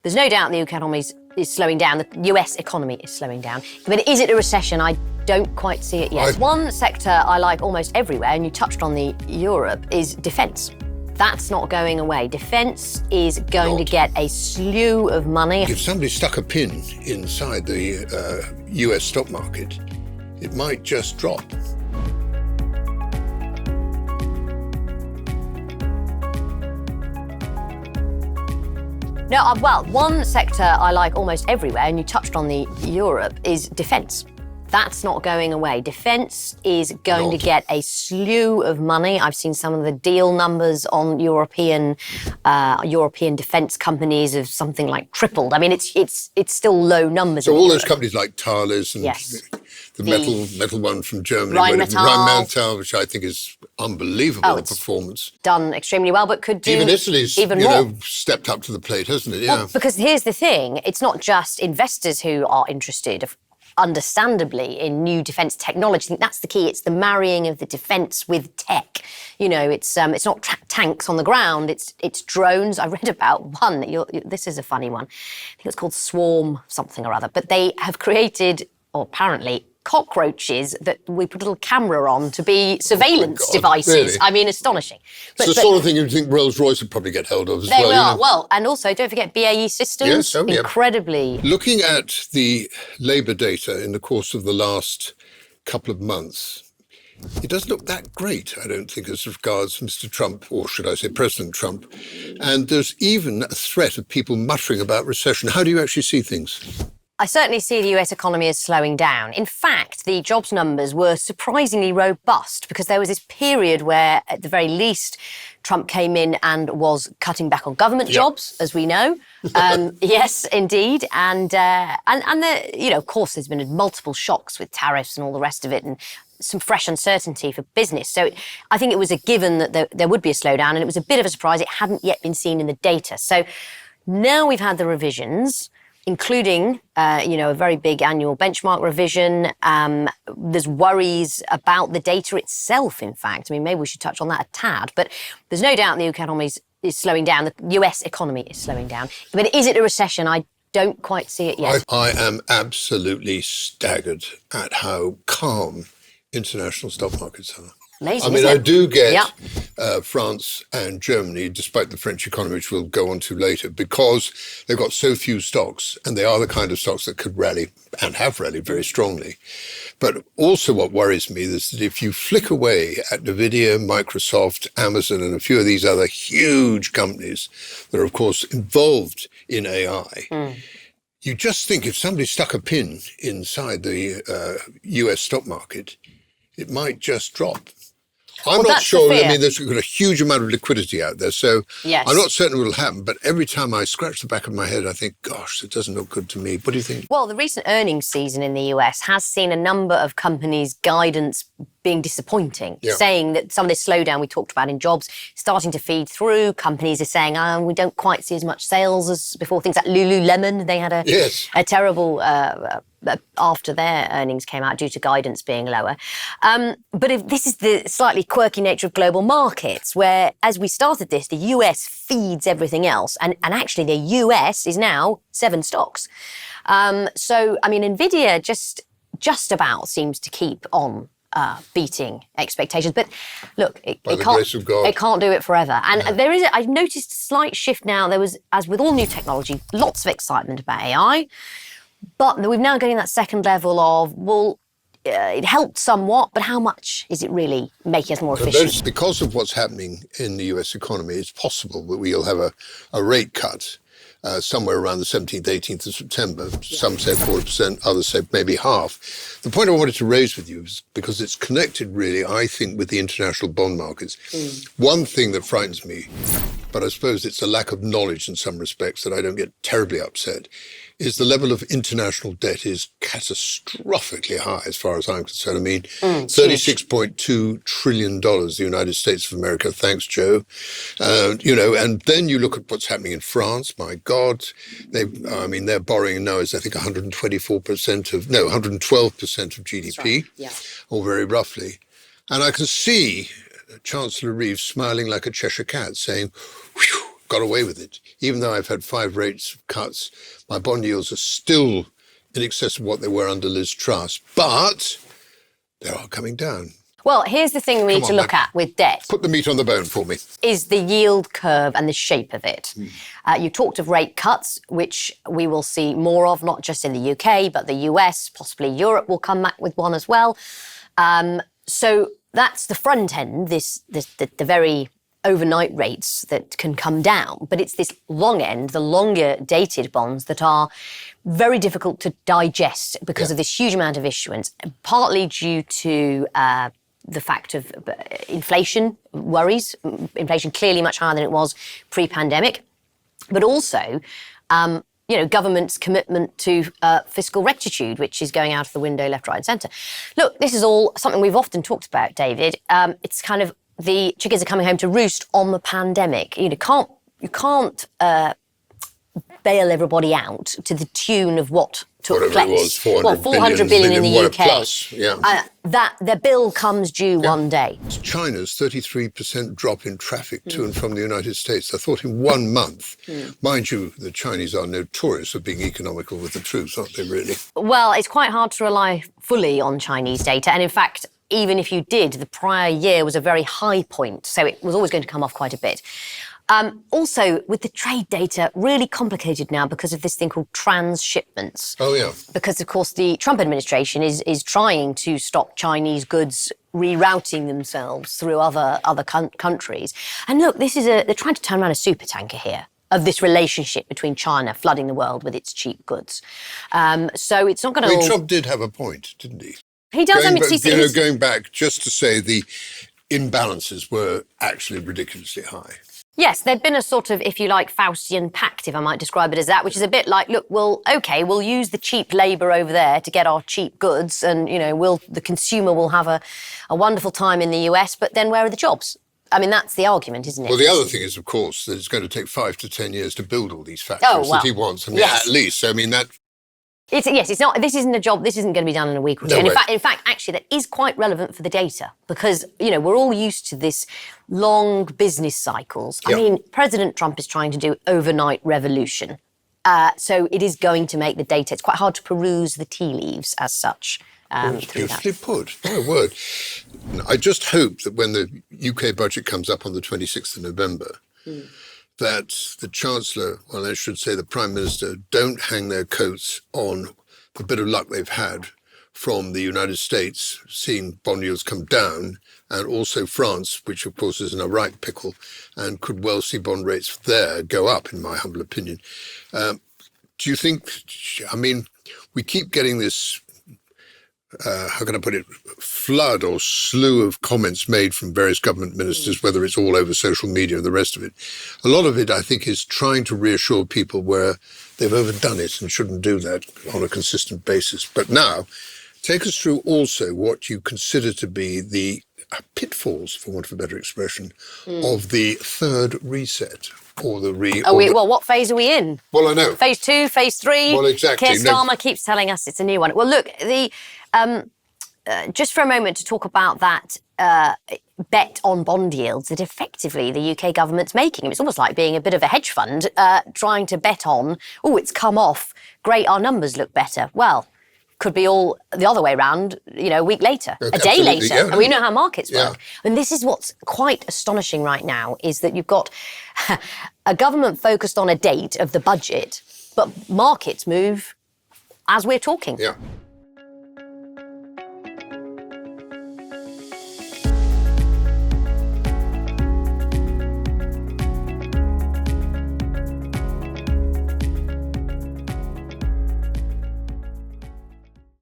There's no doubt the economy is slowing down. The US economy is slowing down. But is it a recession? I don't quite see it yet. One sector I like almost everywhere, and you touched on the Europe, is defence. That's not going away. Defence is going to get a slew of money. If somebody stuck a pin inside the US stock market, it might just drop. No, well, one sector I like almost everywhere, and you touched on the Europe, is defence. That's not going away. Defence is going to get a slew of money. I've seen some of the deal numbers on European defence companies of something like tripled. I mean, it's still low numbers. So all those companies like Thales and the metal one from Germany, Rheinmetall, which I think is unbelievable the performance. Done extremely well, but could do even Italy's more. Stepped up to the plate, hasn't it? Well, because here's the thing: it's not just investors who are interested, understandably, in new defence technology. I think that's the key. It's the marrying of the defence with tech. You know, it's not tanks on the ground. It's drones. I read about one. This is a funny one. I think it's called Swarm something or other. But they have created, or apparently, cockroaches that we put a little camera on to be surveillance devices. Really? I mean, astonishing. It's the sort of thing you think Rolls-Royce would probably get hold of as well. They will. Well, and also, don't forget BAE Systems. Yes, incredibly. Looking at the labour data in the course of the last couple of months, it doesn't look that great, I don't think, as regards Mr. Trump, or should I say President Trump. And there's even a threat of people muttering about recession. How do you actually see things? I certainly see the US economy as slowing down. In fact, the jobs numbers were surprisingly robust because there was this period where, at the very least, Trump came in and was cutting back on government jobs, as we know. Yes, indeed. And of course, there's been multiple shocks with tariffs and all the rest of it, and some fresh uncertainty for business. So I think it was a given that there would be a slowdown, and it was a bit of a surprise. It hadn't yet been seen in the data. So now we've had the revisions, including, a very big annual benchmark revision. There's worries about the data itself, in fact. I mean, maybe we should touch on that a tad. But there's no doubt the economy is slowing down. The US economy is slowing down. But is it a recession? I don't quite see it yet. I am absolutely staggered at how calm international stock markets are. Amazing, I mean, I do get France and Germany, despite the French economy, which we'll go on to later, because they've got so few stocks, and they are the kind of stocks that could rally and have rallied very strongly. But also what worries me is that if you flick away at NVIDIA, Microsoft, Amazon, and a few of these other huge companies that are, of course, involved in AI, you just think if somebody stuck a pin inside the US stock market, it might just drop. I'm not sure. I mean, there's got a huge amount of liquidity out there, so I'm not certain it will happen. But every time I scratch the back of my head, I think, gosh, it doesn't look good to me. What do you think? Well, the recent earnings season in the US has seen a number of companies' guidance being disappointing, saying that some of this slowdown we talked about in jobs starting to feed through. Companies are saying, we don't quite see as much sales as before. Things like Lululemon, they had a terrible after their earnings came out due to guidance being lower. But if this is the slightly quirky nature of global markets, where as we started this, the US feeds everything else. And actually the US is now 7 stocks. So, I mean, NVIDIA just about seems to keep on beating expectations. But look, it can't do it forever. And I've noticed a slight shift now. There was, as with all new technology, lots of excitement about AI. But we're now getting that second level of, it helped somewhat, but how much is it really making us more efficient? Because of what's happening in the US economy, it's possible that we'll have a rate cut somewhere around the 17th, 18th of September. Some say 40%, others say maybe half. The point I wanted to raise with you is because it's connected really, I think, with the international bond markets. One thing that frightens me, but I suppose it's a lack of knowledge in some respects that I don't get terribly upset, is the level of international debt is catastrophically high as far as I'm concerned. I mean, $36.2 trillion, the United States of America, thanks, Joe. And then you look at what's happening in France, my God. Their borrowing now is, I think, 112% of GDP, or very roughly. And I can see Chancellor Reeves smiling like a Cheshire cat saying, whew, got away with it. Even though I've had 5 rates cuts, my bond yields are still in excess of what they were under Liz Truss, but they are coming down. Well, here's the thing we need to look at with debt. Put the meat on the bone for me. Is the yield curve and the shape of it. You talked of rate cuts, which we will see more of, not just in the UK, but the US, possibly Europe will come back with one as well. So that's the front end, the very overnight rates that can come down. But it's this long end, the longer dated bonds that are very difficult to digest because of this huge amount of issuance, partly due to the fact of inflation worries, inflation clearly much higher than it was pre-pandemic, but also, government's commitment to fiscal rectitude, which is going out of the window left, right and centre. Look, this is all something we've often talked about, David. It's kind of the chickens are coming home to roost on the pandemic. You can't bail everybody out to the tune of what took Whatever place. it was, 400 billion in the UK. Plus, that the bill comes due one day. China's 33% drop in traffic to and from the United States. I thought in 1 month. Mind you, the Chinese are notorious for being economical with the truth, aren't they, really? Well, it's quite hard to rely fully on Chinese data. And in fact, even if you did, the prior year was a very high point. So it was always going to come off quite a bit. Also, with the trade data, really complicated now because of this thing called transshipments. Oh, yeah. Because, of course, the Trump administration is trying to stop Chinese goods rerouting themselves through other countries. And look, they're trying to turn around a supertanker here of this relationship between China flooding the world with its cheap goods. So it's not going to... Trump did have a point, didn't he? He does. Going back just to say the imbalances were actually ridiculously high. Yes, there'd been a sort of, if you like, Faustian pact, if I might describe it as that, which is a bit like, look, we'll use the cheap labour over there to get our cheap goods and, the consumer will have a wonderful time in the US, but then where are the jobs? I mean, that's the argument, isn't it? Well, the other thing is, of course, that it's going to take 5 to 10 years to build all these factories that he wants. I mean, at least. I mean, that... It's not. This isn't a job. This isn't going to be done in a week or two. No and way. in fact, actually, that is quite relevant for the data because we're all used to this long business cycles. I mean, President Trump is trying to do overnight revolution, so it is going to make the data. It's quite hard to peruse the tea leaves as such. Beautifully put. My word. I just hope that when the UK budget comes up on the 26th of November. That the Chancellor, well, I should say the Prime Minister, don't hang their coats on the bit of luck they've had from the United States, seeing bond yields come down, and also France, which of course is in a right pickle, and could well see bond rates there go up, in my humble opinion. Do you think, I mean, we keep getting this, how can I put it, flood or slew of comments made from various government ministers, whether it's all over social media or the rest of it. A lot of it, I think, is trying to reassure people where they've overdone it and shouldn't do that on a consistent basis. But now, take us through also what you consider to be the pitfalls, for want of a better expression, of the third reset. Or the what phase are we in? Well, I know. Phase 2, phase 3. Well, exactly. Keir Starmer keeps telling us it's a new one. Well, look, just for a moment to talk about that bet on bond yields that effectively the UK government's making. It's almost like being a bit of a hedge fund trying to bet on, it's come off, great, our numbers look better. Well, could be all the other way around, a week later, a day later. And we know how markets work. And this is what's quite astonishing right now, is that you've got a government focused on a date of the budget, but markets move as we're talking. Yeah.